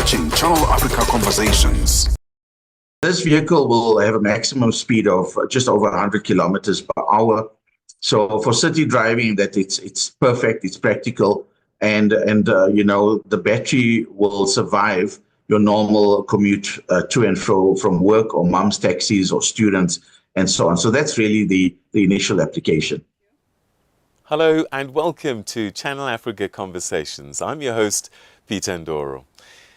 watching Channel Africa Conversations. This vehicle will have a maximum speed of just over 100 kilometers per hour. So for city driving, that it's perfect, it's practical, and the battery will survive your normal commute to and fro from work or mom's taxis or students and so on. So that's really the initial application. Hello and welcome to Channel Africa Conversations. I'm your host, Peter Ndoro.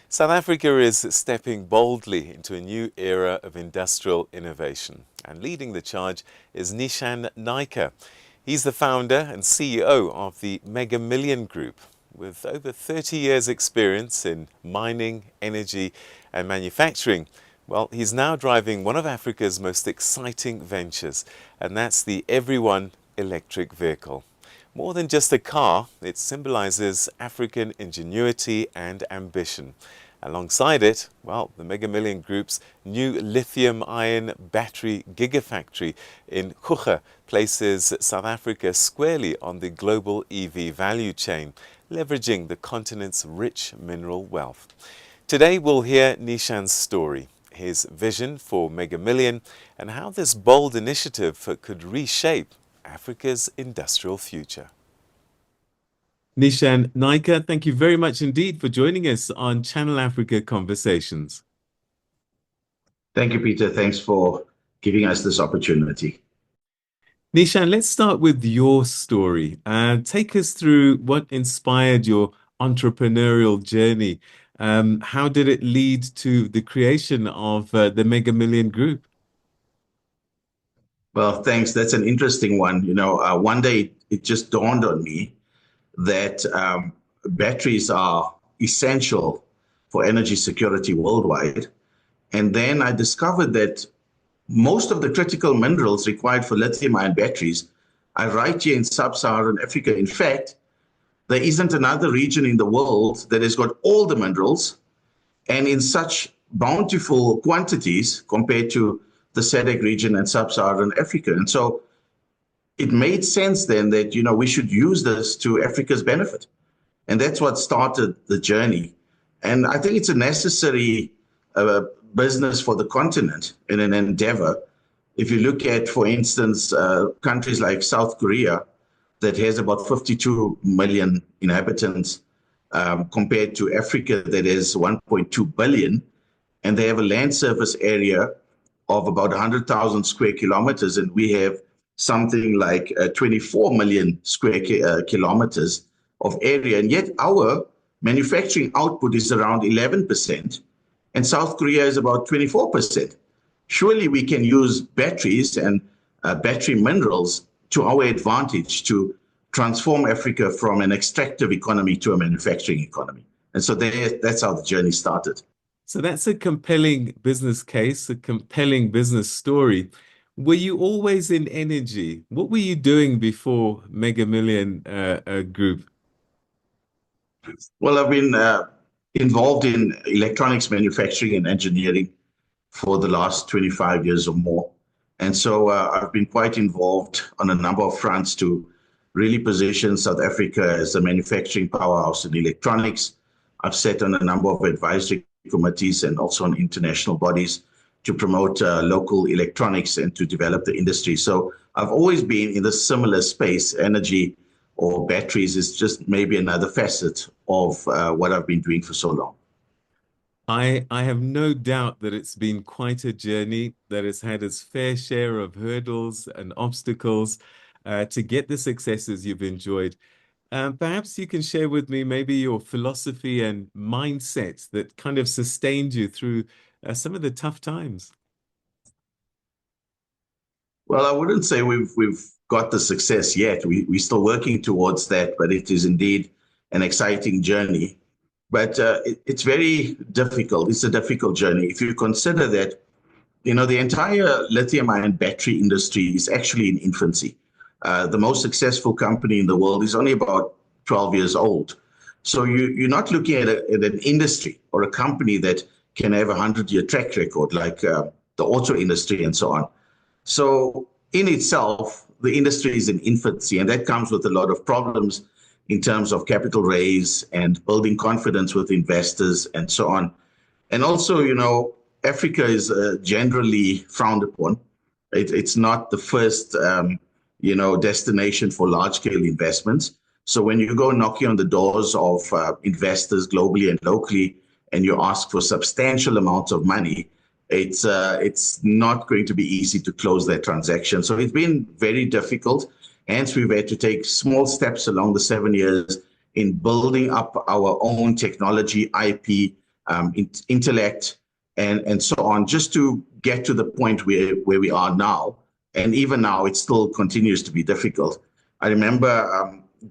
South Africa is stepping boldly into a new era of industrial innovation, and leading the charge is Nechan Naicker. He's the founder and CEO of the Megamillion Group. With over 30 years' experience in mining, energy and manufacturing, well, he's now driving one of Africa's most exciting ventures, and that's the Everyone electric vehicle. More than just a car, it symbolizes African ingenuity and ambition. Alongside it, well, the Megamillion Group's new lithium-ion battery gigafactory in Guga places South Africa squarely on the global EV value chain, leveraging the continent's rich mineral wealth. Today we'll hear Nechan's story, his vision for Megamillion, and how this bold initiative could reshape Africa's industrial future. Nechan Naicker, thank you very much indeed for joining us on Channel Africa Conversations. Thank you, Peter. Thanks for giving us this opportunity. Nechan, let's start with your story. Take us through what inspired your entrepreneurial journey. How did it lead to the creation of the Megamillion Group? Well, thanks. That's an interesting one. One day it just dawned on me that batteries are essential for energy security worldwide. And then I discovered that most of the critical minerals required for lithium-ion batteries are right here in sub-Saharan Africa. In fact, there isn't another region in the world that has got all the minerals and in such bountiful quantities compared to the SADC region and sub-Saharan Africa. And so it made sense then that, we should use this to Africa's benefit. And that's what started the journey. And I think it's a necessary business for the continent in an endeavor. If you look at, for instance, countries like South Korea, that has about 52 million inhabitants, compared to Africa that is 1.2 billion. And they have a land surface area of about 100,000 square kilometers, and we have something like 24 million square kilometers of area. And yet our manufacturing output is around 11%, and South Korea is about 24%. Surely we can use batteries and battery minerals to our advantage to transform Africa from an extractive economy to a manufacturing economy. And so that's how the journey started. So that's a compelling business case, a compelling business story. Were you always in energy? What were you doing before Megamillion Group? Well, I've been involved in electronics manufacturing and engineering for the last 25 years or more. And so I've been quite involved on a number of fronts to really position South Africa as a manufacturing powerhouse in electronics. I've sat on a number of advisory committees and also on international bodies to promote local electronics and to develop the industry. So I've always been in a similar space. Energy or batteries is just maybe another facet of what I've been doing for so long. I have no doubt that it's been quite a journey, that it's had its fair share of hurdles and obstacles to get the successes you've enjoyed. Perhaps you can share with me maybe your philosophy and mindset that kind of sustained you through some of the tough times. Well, I wouldn't say we've got the success yet. We're still working towards that, but it is indeed an exciting journey. But it's very difficult. It's a difficult journey. If you consider that, the entire lithium-ion battery industry is actually in infancy. The most successful company in the world is only about 12 years old. So you're not looking at an industry or a company that can have a 100-year track record like the auto industry and so on. So in itself, the industry is in infancy, and that comes with a lot of problems in terms of capital raise and building confidence with investors and so on. And also, Africa is generally frowned upon. It's not the first, destination for large-scale investments. So when you go knocking on the doors of investors globally and locally, and you ask for substantial amounts of money, it's not going to be easy to close that transaction. So it's been very difficult. Hence, we've had to take small steps along the 7 years in building up our own technology, IP, intellect, and so on, just to get to the point where we are now. And even now, it still continues to be difficult. I remember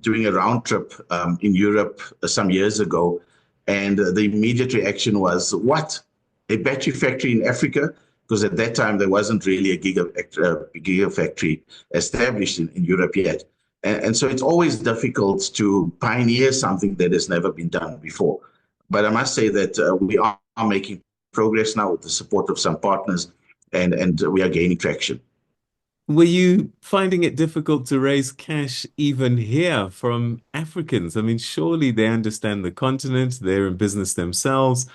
doing a round trip in Europe some years ago, and the immediate reaction was, what? A battery factory in Africa? Because at that time, there wasn't really a gigafactory established in Europe yet. And so it's always difficult to pioneer something that has never been done before. But I must say that we are making progress now with the support of some partners, and we are gaining traction. Were you finding it difficult to raise cash even here from Africans? I mean, surely they understand the continent, they're in business themselves,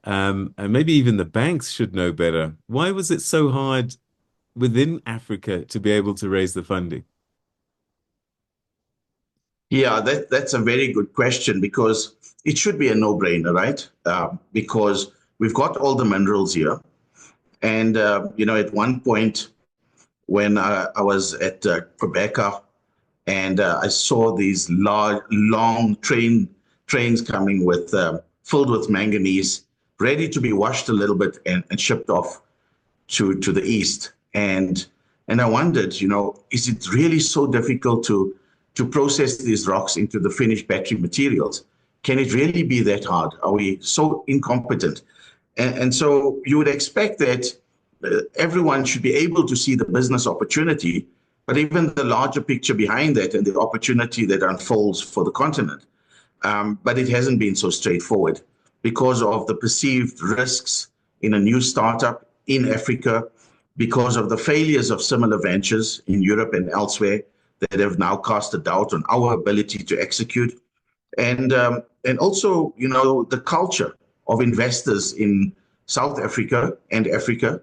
and maybe even the banks should know better. Why was it so hard within Africa to be able to raise the funding? Yeah, that's a very good question, because it should be a no-brainer, right? Because we've got all the minerals here. And, at one point when I was at Quebec, and I saw these long trains coming with filled with manganese, ready to be washed a little bit and shipped off to the east. And I wondered, is it really so difficult to process these rocks into the finished battery materials? Can it really be that hard? Are we so incompetent? And so you would expect that everyone should be able to see the business opportunity, but even the larger picture behind that and the opportunity that unfolds for the continent. But it hasn't been so straightforward because of the perceived risks in a new startup in Africa, because of the failures of similar ventures in Europe and elsewhere that have now cast a doubt on our ability to execute. And also, the culture of investors in South Africa and Africa,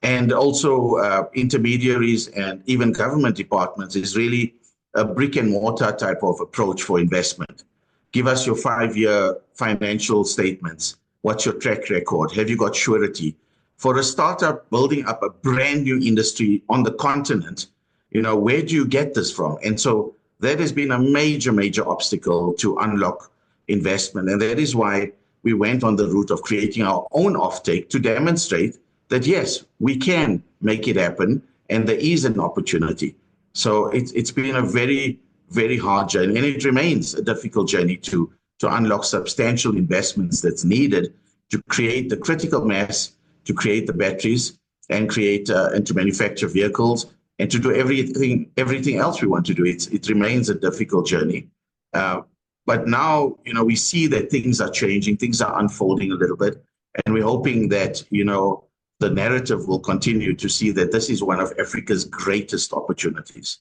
and also intermediaries and even government departments, is really a brick and mortar type of approach for investment. Give us your 5-year financial statements. What's your track record? Have you got surety? For a startup building up a brand new industry on the continent, where do you get this from? And so that has been a major, major obstacle to unlock investment. And that is why we went on the route of creating our own offtake to demonstrate that, yes, we can make it happen, and there is an opportunity. So it's been a very, very hard journey, and it remains a difficult journey to unlock substantial investments that's needed to create the critical mass, to create the batteries, and create and to manufacture vehicles, and to do everything else we want to do. It remains a difficult journey. But now, we see that things are changing, things are unfolding a little bit, and we're hoping that, the narrative will continue to see that this is one of Africa's greatest opportunities.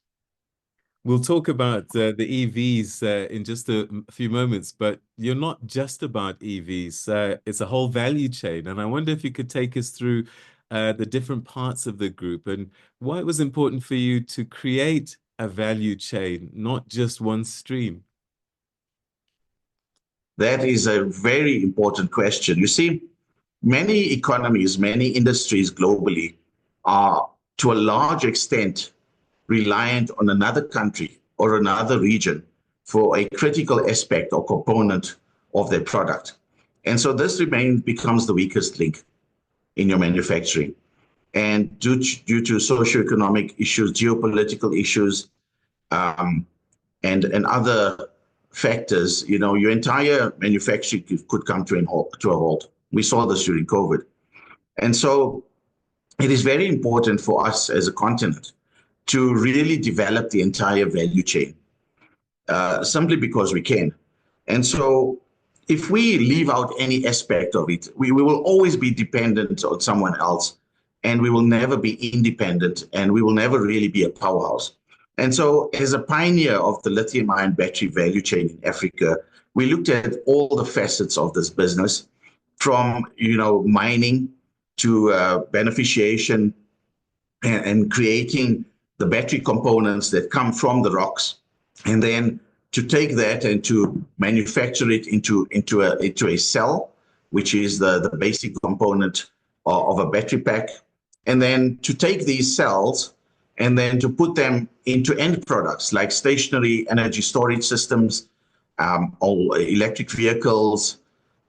We'll talk about the EVs in just a few moments, but you're not just about EVs. It's a whole value chain. And I wonder if you could take us through the different parts of the group and why it was important for you to create a value chain, not just one stream. That is a very important question. You see, many economies, many industries globally are, to a large extent, reliant on another country or another region for a critical aspect or component of their product. And so this becomes the weakest link in your manufacturing. And due to socioeconomic issues, geopolitical issues, and other factors, your entire manufacturing could come to a halt. We saw this during COVID. And so it is very important for us as a continent to really develop the entire value chain, simply because we can. And so if we leave out any aspect of it, we will always be dependent on someone else, and we will never be independent, and we will never really be a powerhouse. And so as a pioneer of the lithium-ion battery value chain in Africa, we looked at all the facets of this business, from mining to beneficiation and creating the battery components that come from the rocks, and then to take that and to manufacture it into a cell, which is the basic component of a battery pack, and then to take these cells and then to put them into end products like stationary energy storage systems, or electric vehicles,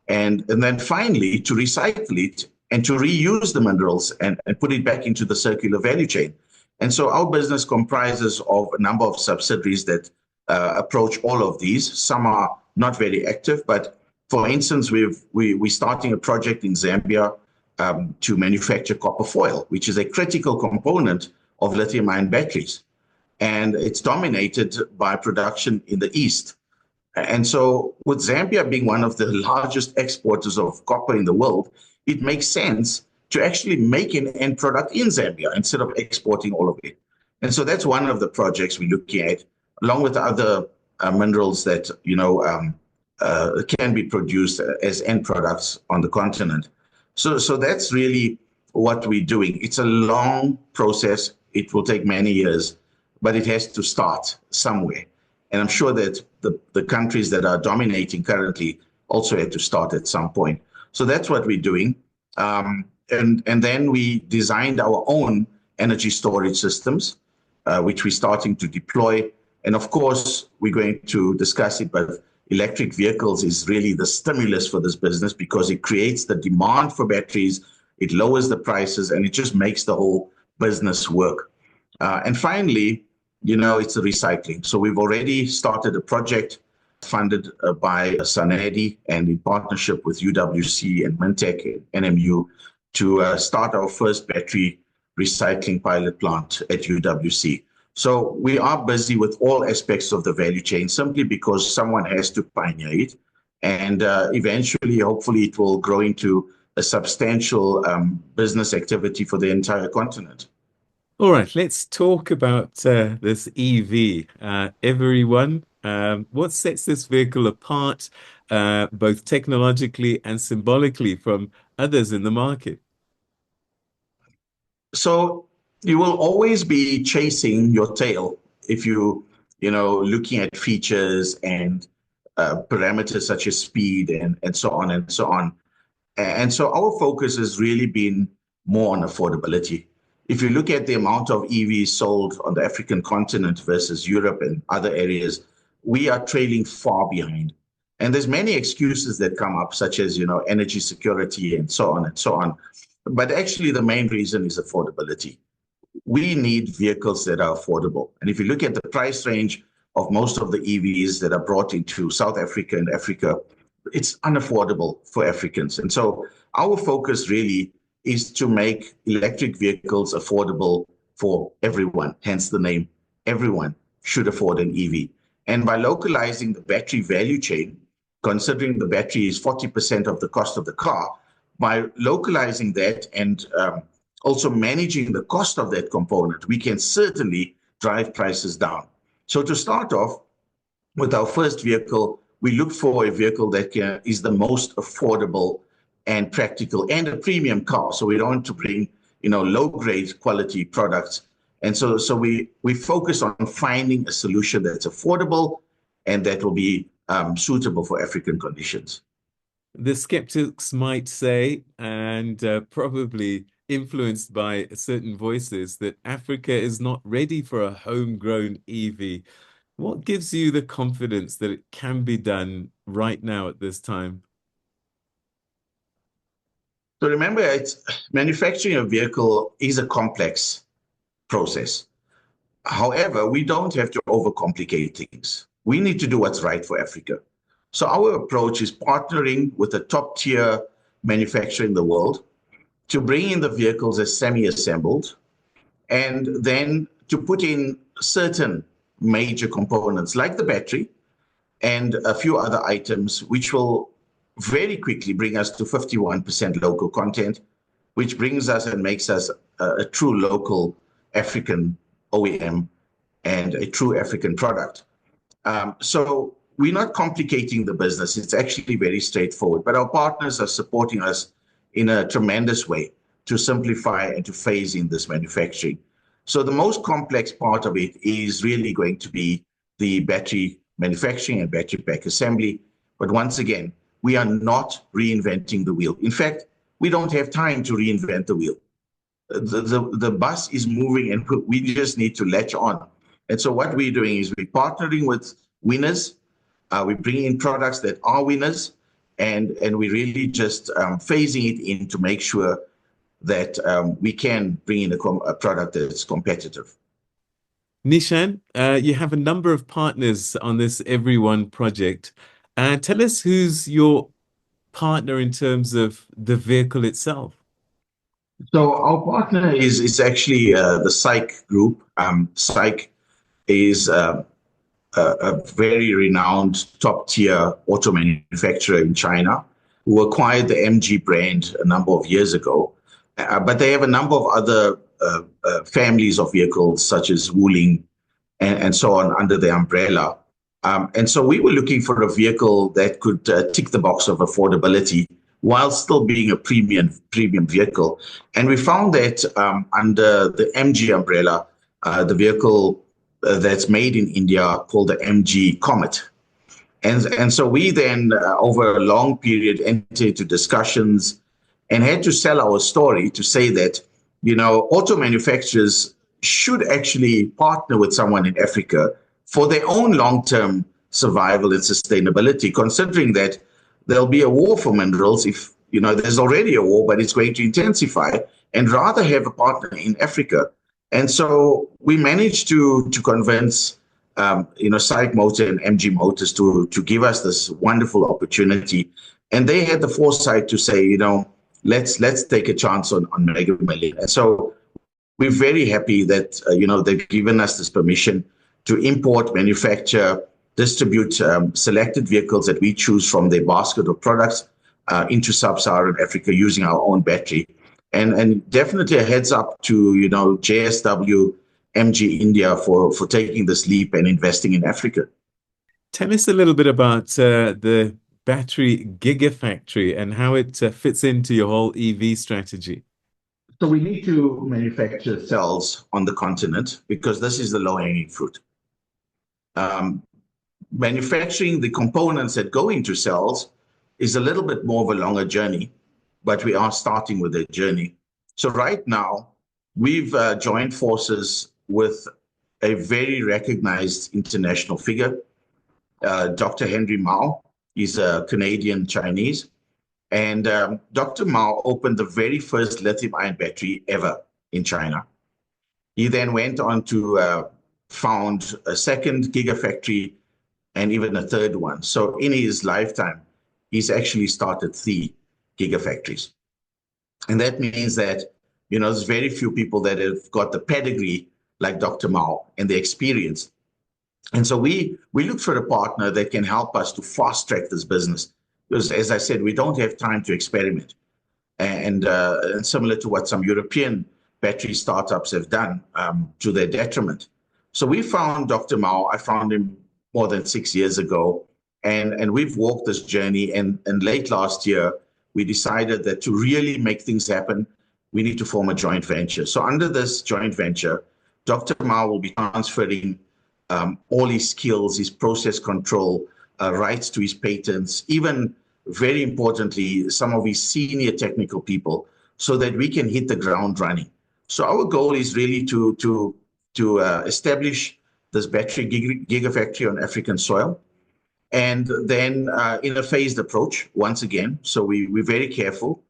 and then finally to recycle it and to reuse the minerals and put it back into the circular value chain. And so our business comprises of a number of subsidiaries that approach all of these. Some are not very active, but for instance, we're starting a project in Zambia to manufacture copper foil, which is a critical component of lithium-ion batteries. And it's dominated by production in the East. And so with Zambia being one of the largest exporters of copper in the world, it makes sense to actually make an end product in Zambia instead of exporting all of it. And so that's one of the projects we're looking at, along with other minerals that can be produced as end products on the continent. So that's really what we're doing. It's a long process. It will take many years, but it has to start somewhere. And I'm sure that the countries that are dominating currently also had to start at some point. So that's what we're doing. And then we designed our own energy storage systems, which we're starting to deploy. And of course, we're going to discuss it, but electric vehicles is really the stimulus for this business because it creates the demand for batteries, it lowers the prices, and it just makes the whole business work. And finally, it's the recycling. So we've already started a project funded by Sanedi and in partnership with UWC and Mintech and NMU to start our first battery recycling pilot plant at UWC. So we are busy with all aspects of the value chain simply because someone has to pioneer it. And eventually, hopefully, it will grow into a substantial business activity for the entire continent. All right, let's talk about this EV. Everyone, what sets this vehicle apart, both technologically and symbolically from others in the market? So you will always be chasing your tail if looking at features and parameters such as speed and so on and so on. And so our focus has really been more on affordability. If you look at the amount of EVs sold on the African continent versus Europe and other areas, we are trailing far behind. And there's many excuses that come up, such as, energy security and so on and so on. But actually, the main reason is affordability. We need vehicles that are affordable. And if you look at the price range of most of the EVs that are brought into South Africa and Africa, it's unaffordable for Africans. And so our focus really is to make electric vehicles affordable for everyone, hence the name. Everyone should afford an EV. And by localizing the battery value chain, considering the battery is 40% of the cost of the car, by localizing that and also managing the cost of that component, we can certainly drive prices down. So to start off with our first vehicle, we look for a vehicle that is the most affordable and practical and a premium car. So we don't want to bring, low-grade quality products. And so we focus on finding a solution that's affordable and that will be suitable for African conditions. The skeptics might say, and probably influenced by certain voices, that Africa is not ready for a homegrown EV. What gives you the confidence that it can be done right now at this time? So remember, manufacturing a vehicle is a complex process. However, we don't have to overcomplicate things. We need to do what's right for Africa. So our approach is partnering with a top-tier manufacturer in the world to bring in the vehicles as semi-assembled and then to put in certain major components like the battery and a few other items, which will very quickly bring us to 51% local content, which brings us and makes us a true local African OEM. and a true African product. So we're not complicating the business. It's actually very straightforward, but our partners are supporting us in a tremendous way to simplify and to phase in this manufacturing. So the most complex part of it is really going to be the battery manufacturing and battery pack assembly. But once again, we are not reinventing the wheel. In fact, we don't have time to reinvent the wheel. The bus is moving and we just need to latch on. And so what we're doing is we're partnering with winners. We bring in products that are winners, and we really just phasing it in to make sure that we can bring in a product that's competitive. Nechan, you have a number of partners on this Everyone project. Tell us who's your partner in terms of the vehicle itself. So our partner is actually the SAIC group. SAIC is a very renowned top-tier auto manufacturer in China who acquired the MG brand a number of years ago. But they have a number of other families of vehicles, such as Wuling and so on, under the umbrella. And so we were looking for a vehicle that could tick the box of affordability while still being a premium vehicle. And we found that under the MG umbrella, the vehicle that's made in India called the MG Comet. And so we then, over a long period, entered into discussions and had to sell our story to say that, auto manufacturers should actually partner with someone in Africa for their own long-term survival and sustainability, considering that there'll be a war for minerals if, there's already a war, but it's going to intensify, and rather have a partner in Africa. And so we managed to convince, SAIC Motor and MG Motors to give us this wonderful opportunity. And they had the foresight to say, let's take a chance on Megamillion. And so we're very happy that, they've given us this permission to import, manufacture, distribute selected vehicles that we choose from their basket of products into sub-Saharan Africa using our own battery. And definitely a heads up to, JSW, MG India for taking this leap and investing in Africa. Tell us a little bit about the battery gigafactory and how it fits into your whole EV strategy. So we need to manufacture cells on the continent because this is the low-hanging fruit. Manufacturing the components that go into cells is a little bit more of a longer journey, but we are starting with a journey. So right now, we've joined forces with a very recognized international figure, Dr. Henry Mao. He's a Canadian Chinese. And Dr. Mao opened the very first lithium-ion battery ever in China. He then went on to found a second gigafactory and even a third one. So in his lifetime, he's actually started 3 gigafactories. And that means that, there's very few people that have got the pedigree like Dr. Mao and the experience. And so we look for a partner that can help us to fast track this business. Because as I said, we don't have time to experiment. And similar to what some European battery startups have done to their detriment. So we found Dr. Mao. I found him more than 6 years ago. And we've walked this journey. And late last year, we decided that to really make things happen, we need to form a joint venture. So under this joint venture, Dr. Mao will be transferring all his skills, his process control, rights to his patents, even very importantly, some of his senior technical people, so that we can hit the ground running. So our goal is really to establish this battery gigafactory on African soil, and then in a phased approach once again. So we're very careful,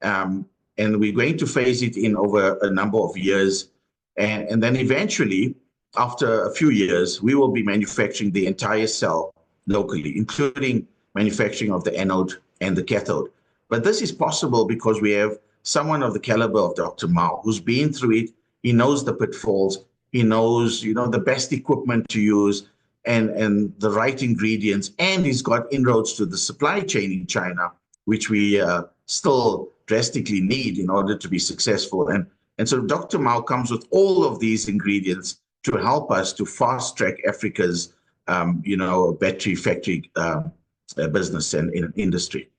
and we're going to phase it in over a number of years, and then eventually, after a few years, we will be manufacturing the entire cell locally, including manufacturing of the anode and the cathode. But this is possible because we have someone of the caliber of Dr. Mao, who's been through it. He knows the pitfalls. He knows, the best equipment to use and the right ingredients. And he's got inroads to the supply chain in China, which we still drastically need in order to be successful. And so Dr. Mao comes with all of these ingredients to help us to fast track Africa's, battery factory business and in industry.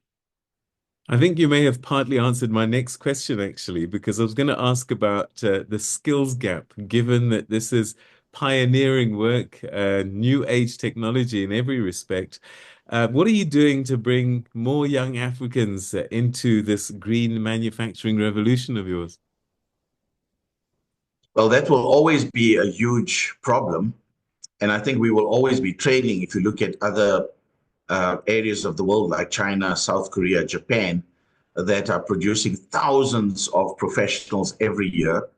I think you may have partly answered my next question, actually, because I was going to ask about the skills gap, given that this is pioneering work, new age technology in every respect. What are you doing to bring more young Africans into this green manufacturing revolution of yours? Well, that will always be a huge problem. And I think we will always be training. If you look at other areas of the world like China, South Korea, Japan, that are producing thousands of professionals every year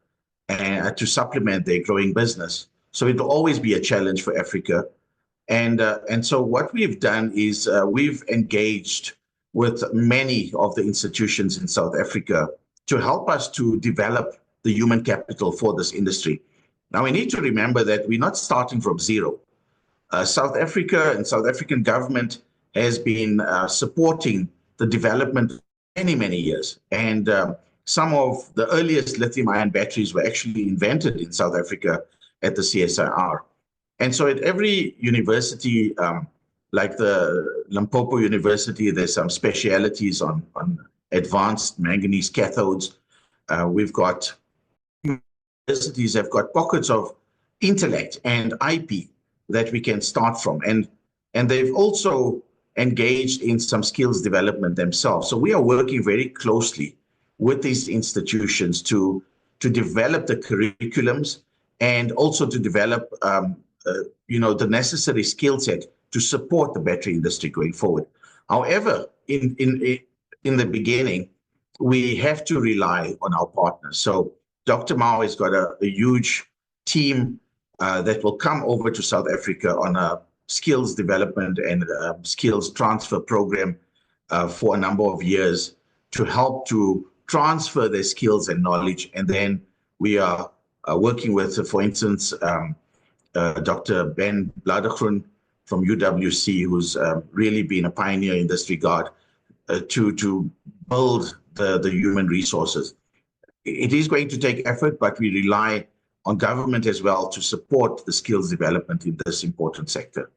and to supplement their growing business. So it will always be a challenge for Africa. And so what we've done is we've engaged with many of the institutions in South Africa to help us to develop the human capital for this industry. Now, we need to remember that we're not starting from zero. South Africa and South African government has been supporting the development many, many years. And some of the earliest lithium-ion batteries were actually invented in South Africa at the CSIR. And so at every university, like the Limpopo University, there's some specialities on advanced manganese cathodes. We've got universities have got pockets of intellect and IP that we can start from. And they've also engaged in some skills development themselves. So we are working very closely with these institutions to develop the curriculums and also to develop the necessary skill set to support the battery industry going forward. However, in the beginning, we have to rely on our partners. So Dr. Mao has got a huge team that will come over to South Africa on a skills development and skills transfer program for a number of years to help to transfer their skills and knowledge. And then we are working with, for instance, Dr. Ben Bladergroen from UWC, who's really been a pioneer in this regard, to build the human resources. It is going to take effort, but we rely on government as well to support the skills development in this important sector.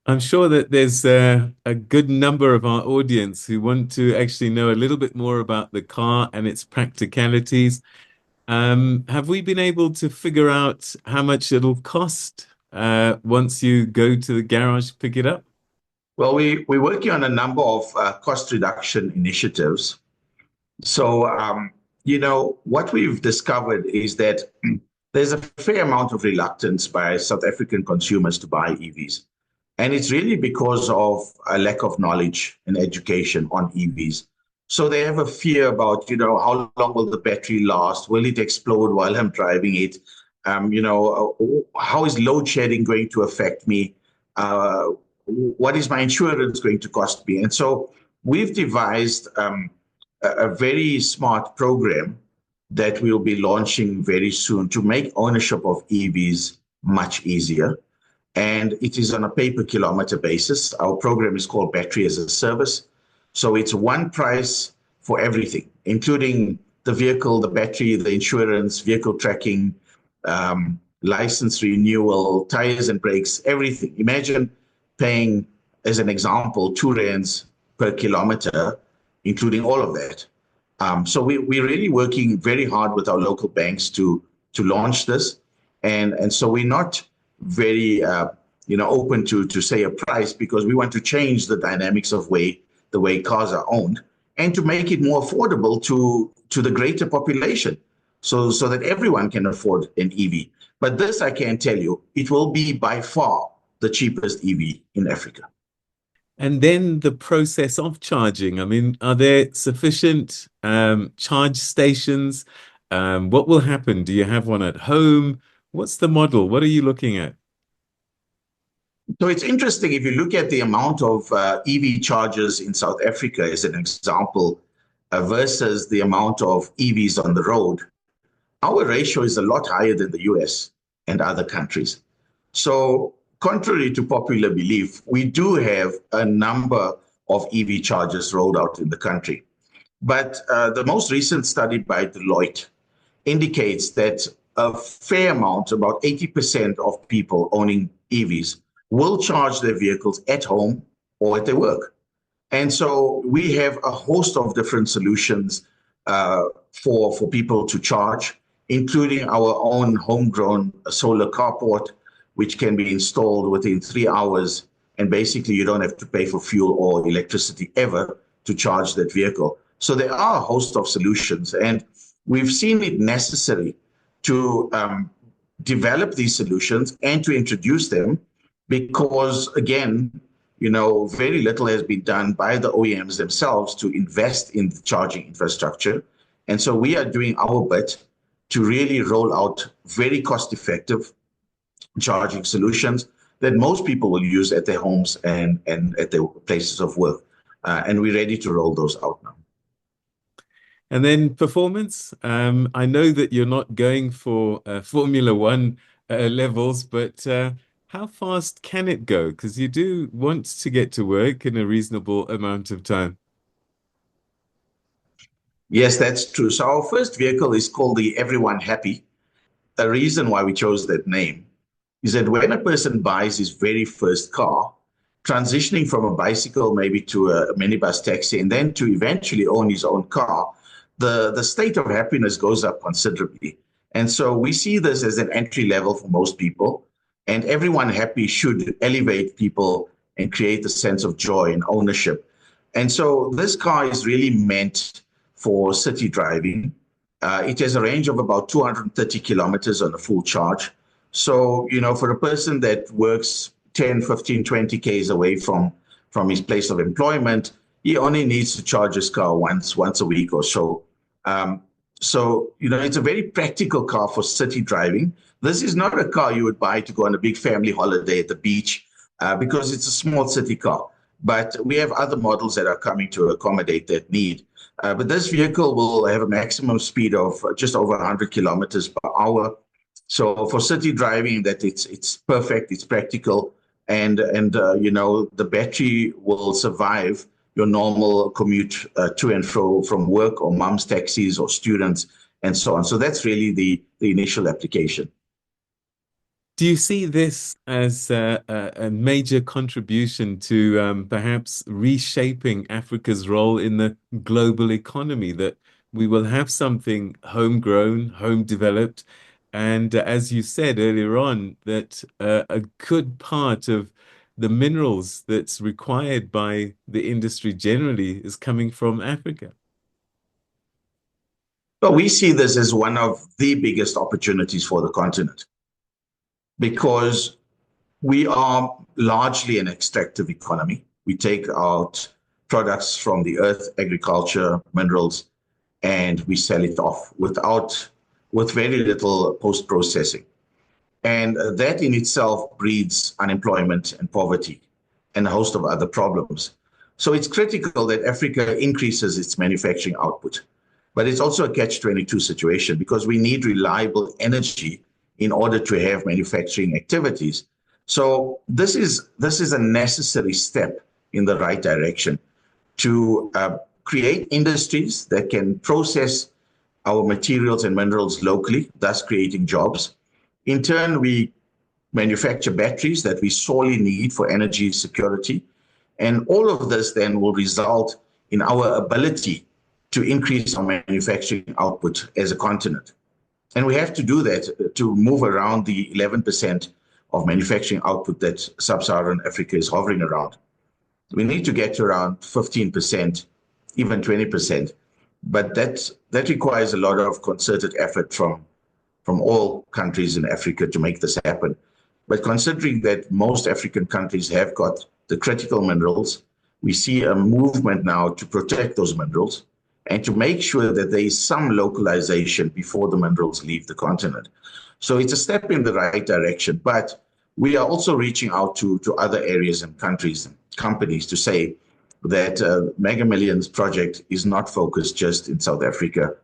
I'm sure that there's a good number of our audience who want to actually know a little bit more about the car and its practicalities. Have we been able to figure out how much it'll cost once you go to the garage to pick it up? Well, we're working on a number of cost reduction initiatives. So, what we've discovered is that there's a fair amount of reluctance by South African consumers to buy EVs. And it's really because of a lack of knowledge and education on EVs. So they have a fear about, how long will the battery last? Will it explode while I'm driving it? How is load shedding going to affect me? What is my insurance going to cost me? And so we've devised a very smart program that we'll be launching very soon to make ownership of EVs much easier. And it is on a pay-per-kilometer basis. Our program is called Battery as a Service. So it's one price for everything, including the vehicle, the battery, the insurance, vehicle tracking, license renewal, tires and brakes, everything. Imagine paying, as an example, 2 rands per kilometer, including all of that. So we're really working very hard with our local banks to launch this. And so we're not very open to say a price, because we want to change the dynamics of the way cars are owned and to make it more affordable to the greater population so that everyone can afford an EV. But this, I can tell you, it will be by far the cheapest EV in Africa. And then the process of charging. I mean, are there sufficient charge stations? What will happen? Do you have one at home? What's the model? What are you looking at? So it's interesting, if you look at the amount of EV chargers in South Africa as an example versus the amount of EVs on the road, our ratio is a lot higher than the US and other countries. So contrary to popular belief, we do have a number of EV chargers rolled out in the country. But the most recent study by Deloitte indicates that a fair amount, about 80% of people owning EVs, will charge their vehicles at home or at their work. And so we have a host of different solutions for people to charge, including our own homegrown solar carport, which can be installed within 3 hours. And basically, you don't have to pay for fuel or electricity ever to charge that vehicle. So there are a host of solutions, and we've seen it necessary to develop these solutions and to introduce them because, again, very little has been done by the OEMs themselves to invest in the charging infrastructure. And so we are doing our bit to really roll out very cost-effective charging solutions that most people will use at their homes and at their places of work. And we're ready to roll those out now. And then performance. I know that you're not going for Formula One levels, but how fast can it go? Because you do want to get to work in a reasonable amount of time. Yes, that's true. So our first vehicle is called the Everyone Happy. The reason why we chose that name is that when a person buys his very first car, transitioning from a bicycle maybe to a minibus taxi and then to eventually own his own car, the state of happiness goes up considerably. And so we see this as an entry level for most people. And Everyone Happy should elevate people and create a sense of joy and ownership. And so this car is really meant for city driving. It has a range of about 230 kilometers on a full charge. So, for a person that works 10, 15, 20 Ks away from his place of employment, he only needs to charge his car once a week or so. It's a very practical car for city driving. This is not a car you would buy to go on a big family holiday at the beach because it's a small city car. But we have other models that are coming to accommodate that need. But this vehicle will have a maximum speed of just over 100 kilometers per hour. So for city driving, that it's perfect, it's practical, and the battery will survive your normal commute to and fro from work or mom's taxis or students and so on. So that's really the initial application. Do you see this as a major contribution to perhaps reshaping Africa's role in the global economy, that we will have something homegrown, home developed, and as you said earlier on, that a good part of the minerals that's required by the industry generally is coming from Africa? But we see this as one of the biggest opportunities for the continent, because we are largely an extractive economy. We take out products from the earth, agriculture, minerals, and we sell it off with very little post-processing. And that in itself breeds unemployment and poverty and a host of other problems. So it's critical that Africa increases its manufacturing output. But it's also a catch-22 situation because we need reliable energy in order to have manufacturing activities. So this is a necessary step in the right direction to create industries that can process our materials and minerals locally, thus creating jobs. In turn, we manufacture batteries that we sorely need for energy security. And all of this then will result in our ability to increase our manufacturing output as a continent. And we have to do that to move around the 11% of manufacturing output that sub-Saharan Africa is hovering around. We need to get to around 15%, even 20%. But that requires a lot of concerted effort from all countries in Africa to make this happen. But considering that most African countries have got the critical minerals, we see a movement now to protect those minerals and to make sure that there is some localization before the minerals leave the continent. So it's a step in the right direction, but we are also reaching out to other areas and countries and companies to say that Megamillion's project is not focused just in South Africa.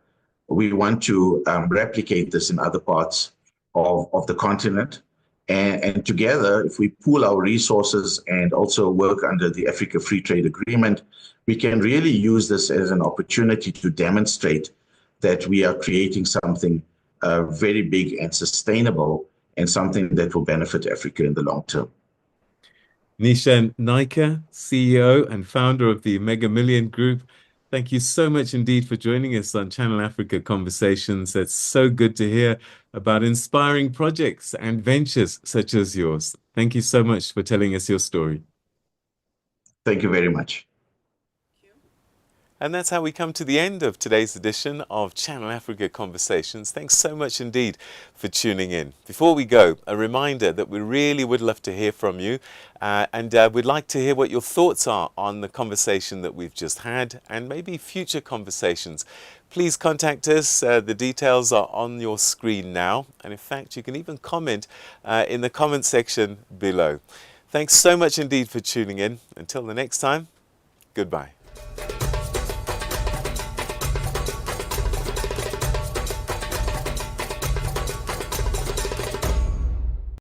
We want to replicate this in other parts of the continent. And together, if we pool our resources and also work under the Africa Free Trade Agreement, we can really use this as an opportunity to demonstrate that we are creating something very big and sustainable, and something that will benefit Africa in the long term. Nechan Naicker, CEO and founder of the Megamillion Group, thank you so much indeed for joining us on Channel Africa Conversations. It's so good to hear about inspiring projects and ventures such as yours. Thank you so much for telling us your story. Thank you very much. And that's how we come to the end of today's edition of Channel Africa Conversations. Thanks so much indeed for tuning in. Before we go, a reminder that we really would love to hear from you, and we'd like to hear what your thoughts are on the conversation that we've just had and maybe future conversations. Please contact us. The details are on your screen now. And in fact, you can even comment in the comment section below. Thanks so much indeed for tuning in. Until the next time, goodbye.